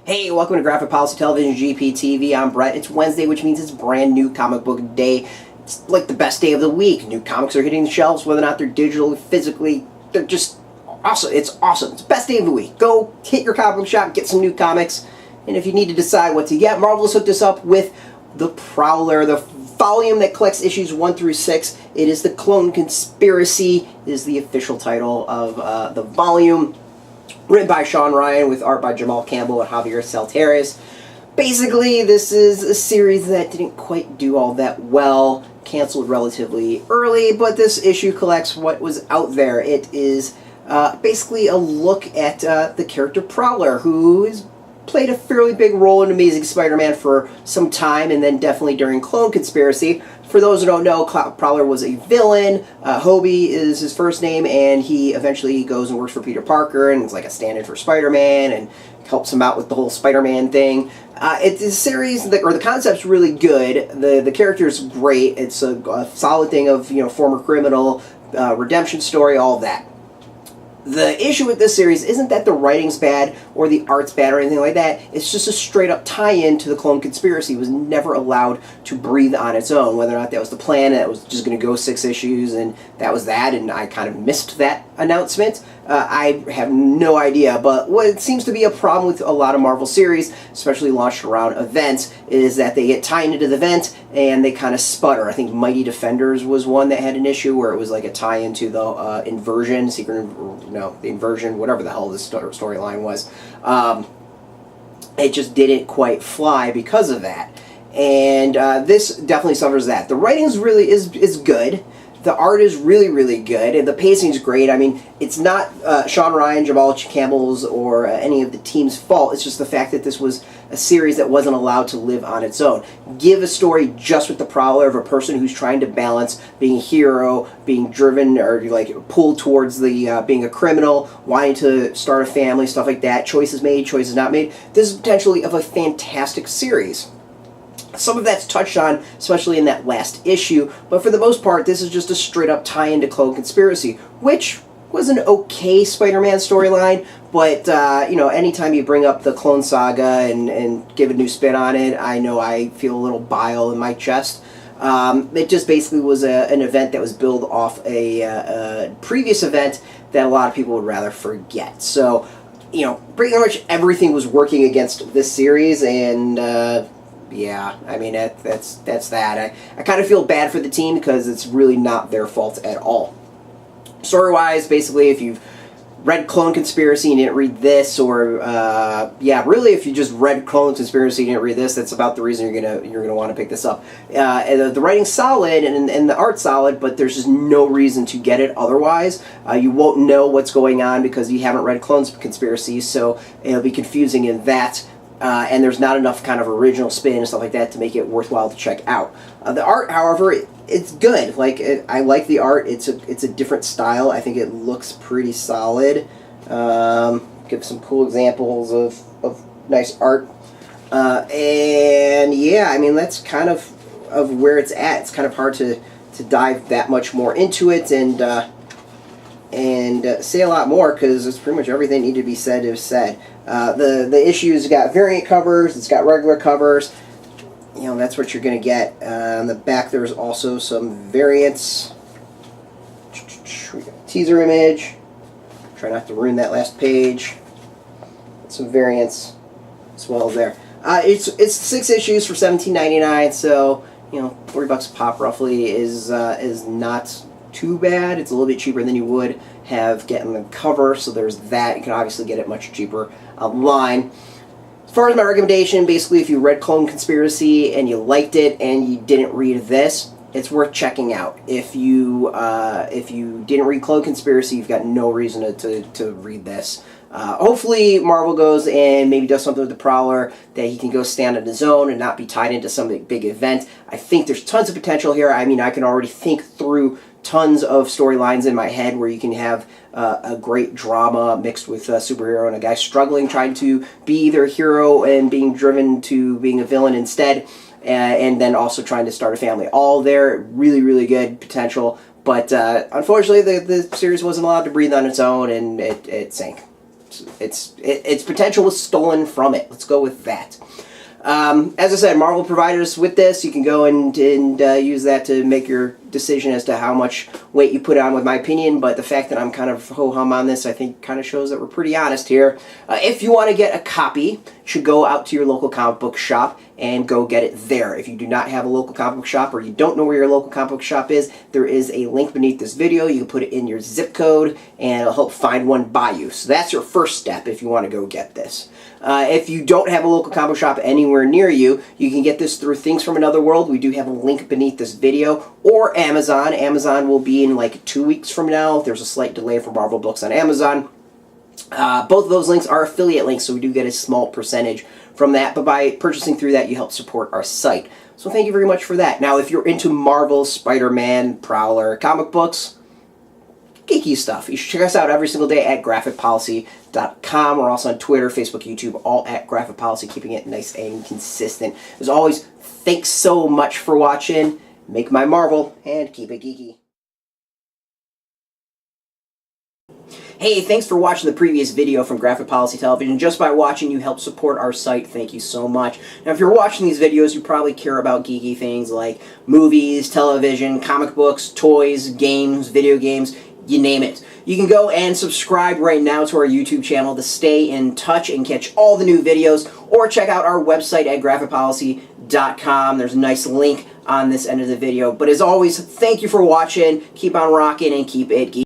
Hey, welcome to Graphic Policy Television GPTV. I'm Brett. It's Wednesday, which means it's brand new comic book day. It's like the best day of the week. New comics are hitting the shelves, whether or not they're digitally, physically. They're just awesome. It's awesome. It's the best day of the week. Go hit your comic book shop, get some new comics. And if you need to decide what to get, Marvel's hooked us up with the Prowler, the volume that collects issues 1 through 6. It is the Clone Conspiracy, is the official title of the volume. Written by Sean Ryan with art by Jamal Campbell and Javier Saltares. Basically, this is a series that didn't quite do all that well, canceled relatively early, but this issue collects what was out there. It is basically a look at the character Prowler, who has played a fairly big role in Amazing Spider-Man for some time, and then definitely during Clone Conspiracy. For those who don't know, Prowler was a villain. Hobie is his first name, and he eventually goes and works for Peter Parker, and is like a stand-in for Spider-Man, and helps him out with the whole Spider-Man thing. It's a series, the concept's really good. The character's great. It's a solid thing of, former criminal, redemption story, all of that. The issue with this series isn't that the writing's bad or the art's bad or anything like that. It's just a straight-up tie-in to the Clone Conspiracy. It was never allowed to breathe on its own, whether or not that was the plan, and it was just going to go 6 issues, and that was that, and I kind of missed that announcement. I have no idea, but what seems to be a problem with a lot of Marvel series, especially launched around events, is that they get tied into the event and they kind of sputter. I think Mighty Defenders was one that had an issue where it was like a tie into the Inversion, the Inversion, whatever the hell this storyline was. It just didn't quite fly because of that. And this definitely suffers that. The writing is good. The art is really, really good, and the pacing's great. I mean, it's not Sean Ryan, Jamal Campbell's, or any of the team's fault. It's just the fact that this was a series that wasn't allowed to live on its own. Give a story just with the Prowler of a person who's trying to balance being a hero, being driven or pulled towards the being a criminal, wanting to start a family, stuff like that. Choices made, choices not made. This is potentially of a fantastic series. Some of that's touched on, especially in that last issue, but for the most part, this is just a straight-up tie-in to Clone Conspiracy, which was an okay Spider-Man storyline, but, anytime you bring up the Clone Saga and give a new spin on it, I know I feel a little bile in my chest. It just basically was an event that was built off a previous event that a lot of people would rather forget. So, pretty much everything was working against this series, and yeah, I mean, that's that. I kind of feel bad for the team because it's really not their fault at all. Story-wise, basically, if you've read Clone Conspiracy and didn't read this, or really, if you just read Clone Conspiracy and didn't read this, that's about the reason you're gonna want to pick this up. The writing's solid and the art's solid, but there's just no reason to get it otherwise. You won't know what's going on because you haven't read Clone Conspiracy, so it'll be confusing in that. And there's not enough kind of original spin and stuff like that to make it worthwhile to check out. The art, however, it's good. I like the art. It's a different style. I think it looks pretty solid. Give some cool examples of nice art. And yeah, I mean, that's kind of where it's at. It's kind of hard to dive that much more into it and say a lot more because it's pretty much everything that needed to be said is said. The issue's got variant covers, it's got regular covers. That's what you're going to get. On the back there's also some variants. We got a teaser image. Try not to ruin that last page. Some variants as well as there. It's 6 issues for $17.99, so $40 a pop roughly is not too bad. It's a little bit cheaper than you would have getting the cover, so there's that. You can obviously get it much cheaper online. As far as my recommendation, basically, if you read Clone Conspiracy and you liked it and you didn't read this, it's worth checking out. If you didn't read Clone Conspiracy, you've got no reason to read this. Hopefully Marvel goes and maybe does something with the Prowler that he can go stand on his own and not be tied into some big event. I think there's tons of potential here. I mean, I can already think through tons of storylines in my head where you can have a great drama mixed with a superhero and a guy struggling, trying to be either a hero and being driven to being a villain instead, and then also trying to start a family. All there, really, really good potential. But unfortunately, the series wasn't allowed to breathe on its own, and it sank. its potential was stolen from it. Let's go with that. As I said, Marvel provided us with this. You can go and use that to make your decision as to how much weight you put on with my opinion, but the fact that I'm kind of ho-hum on this, I think, kind of shows that we're pretty honest here. If you want to get a copy, you should go out to your local comic book shop and go get it there. If you do not have a local comic book shop, or you don't know where your local comic book shop is, there is a link beneath this video. You can put it in your zip code, and it'll help find one by you. So that's your first step if you want to go get this. If you don't have a local comic book shop anywhere near you, you can get this through Things from Another World. We do have a link beneath this video, or Amazon. Amazon will be in like 2 weeks from now. There's a slight delay for Marvel books on Amazon. Both of those links are affiliate links, so we do get a small percentage from that, but by purchasing through that, you help support our site. So thank you very much for that. Now, if you're into Marvel, Spider-Man, Prowler, comic books, geeky stuff, you should check us out every single day at graphicpolicy.com. We're also on Twitter, Facebook, YouTube, all at Graphic Policy, keeping it nice and consistent. As always, thanks so much for watching. Make my Marvel, and keep it geeky. Hey, thanks for watching the previous video from Graphic Policy Television. Just by watching, you help support our site. Thank you so much. Now, if you're watching these videos, you probably care about geeky things like movies, television, comic books, toys, games, video games, you name it. You can go and subscribe right now to our YouTube channel to stay in touch and catch all the new videos, or check out our website at graphicpolicy.com. There's a nice link on this end of the video. But as always, thank you for watching. Keep on rocking and keep it geeky.